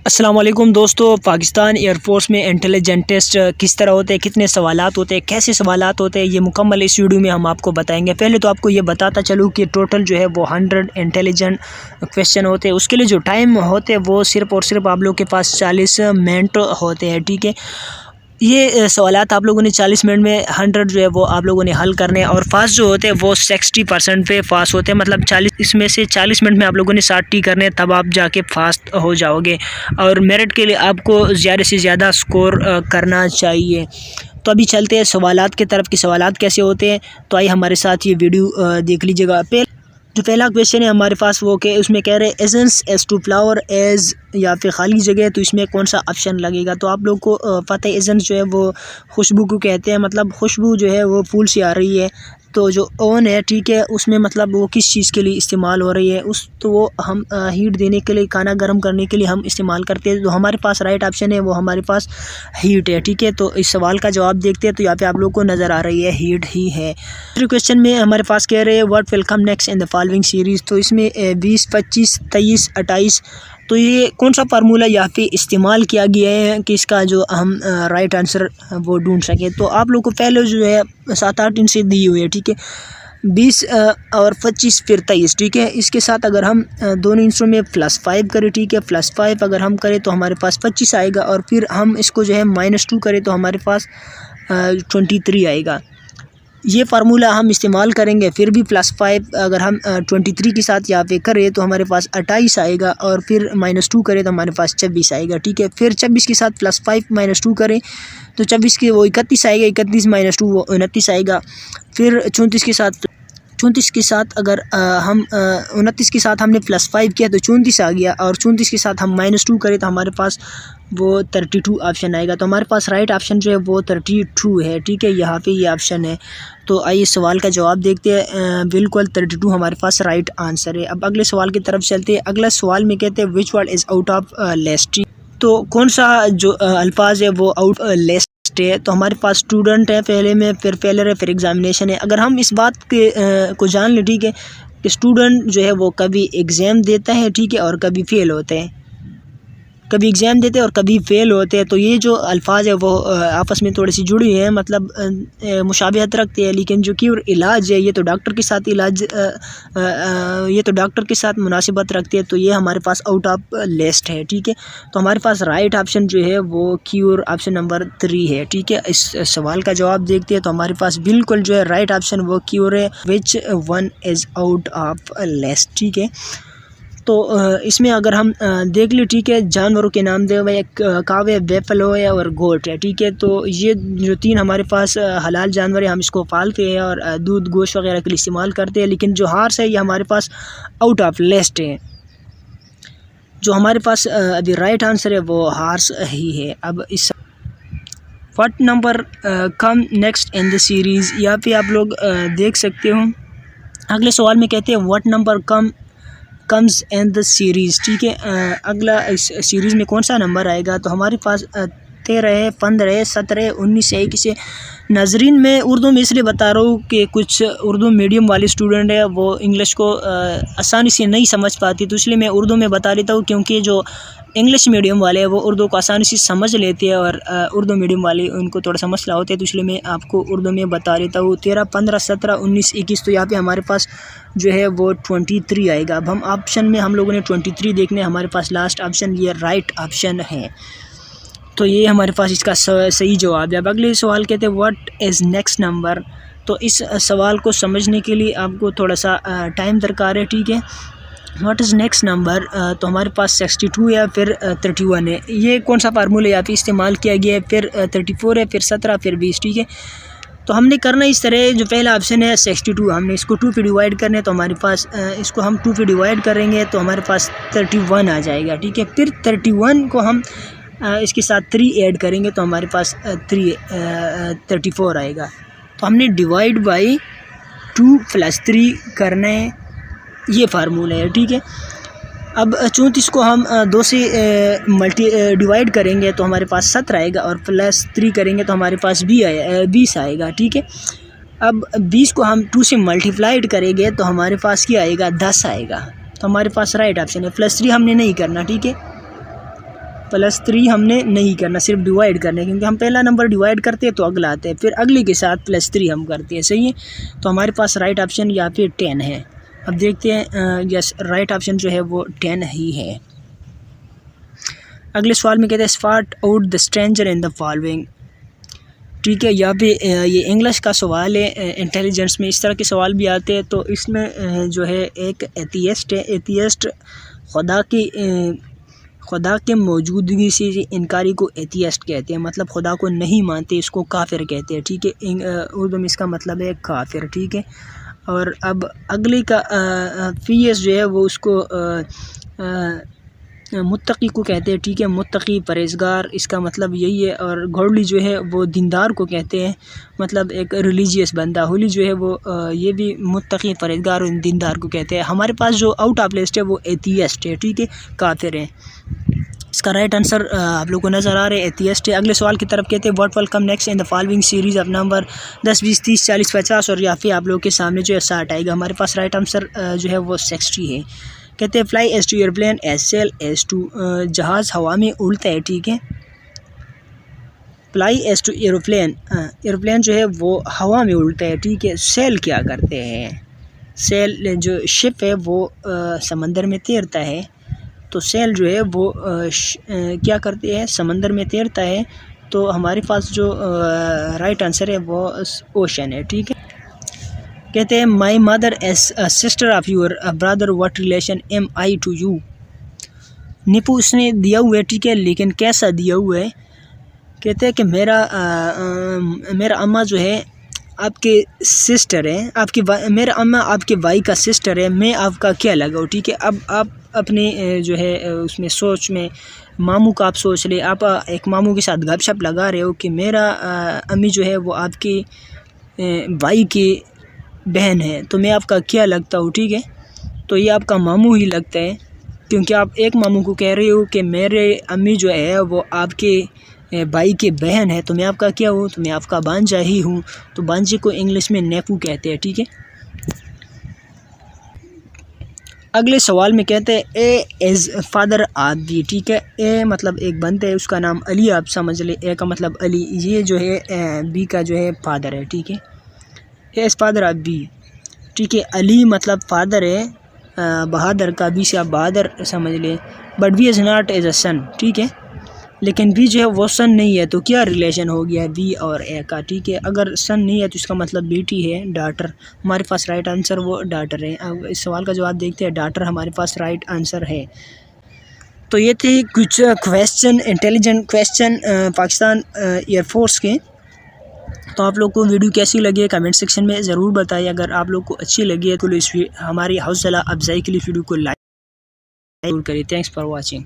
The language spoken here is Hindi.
अस्सलाम वालेकुम दोस्तों। पाकिस्तान एयरफोर्स में इंटेलिजेंट टेस्ट किस तरह होते हैं, कितने सवालात होते हैं, कैसे सवालात होते हैं, ये मुकम्मल इस वीडियो में हम आपको बताएंगे। पहले तो आपको ये बताता चलूँ कि टोटल जो है वो 100 इंटेलिजेंट क्वेश्चन होते हैं। उसके लिए जो टाइम होते हैं वो सिर्फ़ और सिर्फ आप लोग के पास 40 मिनट होते हैं। ठीक है, ये सवालात आप लोगों ने 40 मिनट में 100 जो है वो आप लोगों ने हल करने हैं। और फास्ट जो होते हैं वो 60% पे फास्ट होते हैं, मतलब 40 इसमें से 40 मिनट में आप लोगों ने 60 करने हैं, तब आप जाके फास्ट हो जाओगे। और मेरिट के लिए आपको ज़्यादा से ज़्यादा स्कोर करना चाहिए। तो अभी चलते हैं सवालात की तरफ कि सवालात कैसे होते हैं। तो आइए हमारे साथ ये वीडियो देख लीजिएगा। जो पहला क्वेश्चन है हमारे पास वो के उसमें कह रहे हैं एजेंस एज टू फ्लावर एज, या फिर खाली जगह, तो इसमें कौन सा ऑप्शन लगेगा। तो आप लोग को पता है एजेंस जो है वो खुशबू को कहते हैं, मतलब खुशबू जो है वो फूल से आ रही है। तो जो ओवन है, ठीक है, उसमें मतलब वो किस चीज़ के लिए इस्तेमाल हो रही है, उस तो वो हम हीट देने के लिए, खाना गर्म करने के लिए हम इस्तेमाल करते हैं। तो हमारे पास राइट ऑप्शन है वो हमारे पास हीट है। ठीक है, तो इस सवाल का जवाब देखते हैं। तो यहाँ पे आप लोग को नज़र आ रही है हीट ही है। दूसरे क्वेश्चन में हमारे पास कह रहे हैं what will come next in the following series. तो इसमें 20, 25, 23, 28, तो ये कौन सा फार्मूला यहाँ पे इस्तेमाल किया गया है कि इसका जो हम राइट आंसर वो ढूंढ सकें। तो आप लोग को पहले जो है 7-8 इनसे दी हुई है। ठीक है, 20 और 25 फिर 23। ठीक है, इसके साथ अगर हम दोनों इंसों में +5 करें, ठीक है, +5 अगर हम करें तो हमारे पास 25 आएगा। और फिर हम इसको जो है -2 करें तो हमारे पास 23 आएगा। ये फार्मूला हम इस्तेमाल करेंगे। फिर भी +5 अगर हम 23 के साथ यहाँ पे करें तो हमारे पास 28 आएगा। और फिर -2 करें तो हमारे पास 26 आएगा। ठीक है, फिर 26 के साथ +5 -2 करें तो 24 के वो 31 आएगा, 31 -2 वो 29 आएगा। फिर 34 के साथ अगर हम 29 के साथ हमने +5 किया तो 34 आ गया। और 34 के साथ हम -2 करें तो हमारे पास वो 32 ऑप्शन आएगा। तो हमारे पास राइट ऑप्शन जो है वो 32 है। ठीक है, यहाँ पे ये ऑप्शन है। तो आइए सवाल का जवाब देखते हैं। बिल्कुल 32 हमारे पास राइट आंसर है। अब अगले सवाल की तरफ चलते हैं। अगला सवाल में कहते हैं which word is out of list. तो कौन सा जो अल्फाज है वो आउट लिस्ट है। तो हमारे पास स्टूडेंट है पहले में, फिर फेलर है, फिर एग्जामिनेशन है। अगर हम इस बात के को जान लें, ठीक है, कि स्टूडेंट जो है वो कभी एग्ज़ाम देता है, ठीक है, और कभी फेल होते हैं, कभी एग्ज़ाम देते हैं और कभी फेल होते हैं। तो ये जो अल्फाज है वो आपस में थोड़ी सी जुड़ी हैं, मतलब मुशाबिहत रखते हैं। लेकिन जो क्योर इलाज है ये तो डॉक्टर के साथ ये तो डॉक्टर के साथ मुनासिबत रखती है। तो ये हमारे पास आउट ऑफ लिस्ट है। ठीक है, तो हमारे पास राइट ऑप्शन जो है वो क्योर ऑप्शन नंबर 3 है। ठीक है, इस सवाल का जवाब देखते हैं। तो हमारे पास बिल्कुल जो है राइट ऑप्शन वो क्योर है। Which one is out of list. ठीक है, तो इसमें अगर हम देख लें, ठीक है, जानवरों के नाम दे हुए काव है, बेफलो है और गोट है। ठीक है, तो ये जो 3 हमारे पास हलाल जानवर है, हम इसको पालते हैं और दूध गोश्त वगैरह के लिए इस्तेमाल करते हैं। लेकिन जो हार्स है ये हमारे पास आउट ऑफ लिस्ट है। जो हमारे पास अभी राइट आंसर है वो हार्स ही है। अब इस what number come next in the series, यहाँ पे आप लोग देख सकते हो। अगले सवाल में कहते हैं what number comes in the series. ठीक है, अगला इस सीरीज़ में कौन सा नंबर आएगा। तो हमारे पास 13, 15, 17, 19 है। किसी नाजरीन में उर्दू में इसलिए बता रहा हूँ कि कुछ उर्दू मीडियम वाले स्टूडेंट है वो इंग्लिश को आसानी से नहीं समझ पाती, तो इसलिए मैं उर्दू में बता देता हूँ। क्योंकि जो इंग्लिश मीडियम वाले हैं वो उर्दू को आसानी से समझ लेते हैं और उर्दू मीडियम वाले उनको थोड़ा सा मसला होता है, तो इसलिए मैं आपको उर्दू में बता देता हूँ। 13, 15, 17, 19, 21, तो यहाँ पे हमारे पास जो है वो 23 आएगा। अब हम ऑप्शन में हम लोगों ने 23 देखने, हमारे पास लास्ट ऑप्शन ये राइट ऑप्शन है। तो ये हमारे पास इसका सही जवाब है। अब अगले सवाल कहते हैं व्हाट इज़ नेक्स्ट नंबर। तो इस सवाल को समझने के लिए आपको थोड़ा सा टाइम दरकार है। ठीक है, व्हाट इज़ नेक्स्ट नंबर, तो हमारे पास 62 है, फिर 31 है। ये कौन सा फार्मूला यहाँ पे इस्तेमाल किया गया है। फिर 34 है, फिर 17, फिर 20। ठीक है, तो हमने करना इस तरह, जो पहला ऑप्शन है 62, हमने इसको 2 पे डिवाइड करना है। तो हमारे पास इसको हम 2 पे डिवाइड करेंगे तो हमारे पास 31 आ जाएगा। ठीक है, फिर 31 को हम इसके साथ 3 ऐड करेंगे तो हमारे पास 34 आएगा। तो हमने डिवाइड बाई 2 + 3 करना है, ये फार्मूला है। ठीक है, अब 34 को हम 2 से डिवाइड करेंगे तो हमारे पास 17 आएगा, और +3 करेंगे तो हमारे पास 20 आएगा। ठीक है, अब 20 को हम 2 से मल्टीप्लाइड करेंगे तो हमारे पास क्या आएगा, 10 आएगा। तो हमारे पास राइट ऑप्शन है। +3 हमने नहीं करना। ठीक है, +3 हमने नहीं करना, सिर्फ डिवाइड करना, क्योंकि हम पहला नंबर डिवाइड करते हैं तो अगला आता है, फिर अगले के साथ +3 हम करते हैं। सही है, तो हमारे पास राइट ऑप्शन यहाँ पे 10 है। अब देखते हैं, यस राइट ऑप्शन जो है वो 10 ही है। अगले सवाल में कहते हैं spot out the stranger in the following. ठीक है, यहाँ पे ये इंग्लिश का सवाल है। इंटेलिजेंस में इस तरह के सवाल भी आते हैं। तो इसमें जो है एक एथियस्ट है। एथियस्ट खुदा के मौजूदगी से इनकारी को एथियस्ट कहते हैं, मतलब खुदा को नहीं मानते, इसको काफिर कहते हैं। ठीक है, उर्दू में इसका मतलब है काफिर। ठीक है, और अब अगले का फीएस जो है वो उसको मुत्तकी को कहते हैं। ठीक है, मुत्तकी परहेज़गार, इसका मतलब यही है। और घोड़ली जो है वो दीनदार को कहते हैं, मतलब एक रिलीजियस बंदा। होली जो है वो ये भी मुत्तकी परहेज़गार और दीनदार को कहते हैं। हमारे पास जो आउट ऑफ लिस्ट है वो एथियस्ट है। ठीक है, काफिर है। इसका राइट आंसर आप लोगों को नज़र आ रहा है, एथियस्ट है। अगले सवाल की तरफ कहते हैं what will come next in the following series of number 10, 20, 30, 40, 50, और या फिर आप लोगों के सामने जो है 60 आएगा। हमारे पास राइट आंसर जो है वो 60 है। कहते हैं fly is to airplane as sail is to, जहाज़ हवा में उड़ता है। ठीक है, fly is to airplane, airplane जो है वो हवा में उड़ता है। ठीक है, सेल क्या करते हैं? सेल जो शिप है वो समंदर में तैरता है। तो सेल जो है वो क्या करते हैं? समंदर में तैरता है। तो हमारे पास जो राइट आंसर है वो ओशन है। ठीक है, कहते हैं my mother as a sister of your brother what relation am I to you. निपू उसने दिया हुआ है। ठीक है, लेकिन कैसा दिया हुआ है? कहते हैं कि मेरा अम्मा जो है आपके सिस्टर है, मेरा अम्मा आपके भाई का सिस्टर है, मैं आपका क्या लगाऊँ? ठीक है, अब आप अपने जो है उसमें सोच में मामू का आप सोच ले, आप एक मामू के साथ गपशप लगा रहे हो कि मेरा अम्मी जो है वो आपके भाई की बहन है, तो मैं आपका क्या लगता हूँ? ठीक है, तो ये आपका मामू ही लगता है, क्योंकि आप एक मामू को कह रहे हो कि मेरे अम्मी जो है वो आपके भाई की बहन है, तो मैं आपका क्या हूँ? तो मैं आपका भांजा ही हूँ। तो भांजे को इंग्लिश में नेपू कहते हैं। ठीक है, अगले सवाल में कहते हैं ए एज फादर ऑफ बी। ठीक है, ए मतलब एक बंदा है, उसका नाम अली, आप समझ ले। ए का मतलब अली, ये जो है बी का जो है फादर है। ठीक है, ए एज फादर ऑफ बी। ठीक है, अली मतलब फादर है बहादुर का, बी से आप बहादुर समझ ले। But B is not as a son. ठीक है, लेकिन बी जो है वो सन नहीं है, तो क्या रिलेशन हो गया बी और ए का? ठीक है, अगर सन नहीं है तो इसका मतलब बेटी है, डॉटर। हमारे पास राइट आंसर वो डॉटर है। अब इस सवाल का जवाब देखते हैं, डॉटर हमारे पास राइट आंसर है। तो ये थे कुछ question, intelligent question Pakistan air force के। तो आप लोग को वीडियो कैसी लगी है कमेंट सेक्शन में ज़रूर बताइए। अगर आप लोग को अच्छी लगी है तो हमारी हौसला अफजाई के लिए वीडियो को लाइक ज़रूर करिए। Thanks for watching.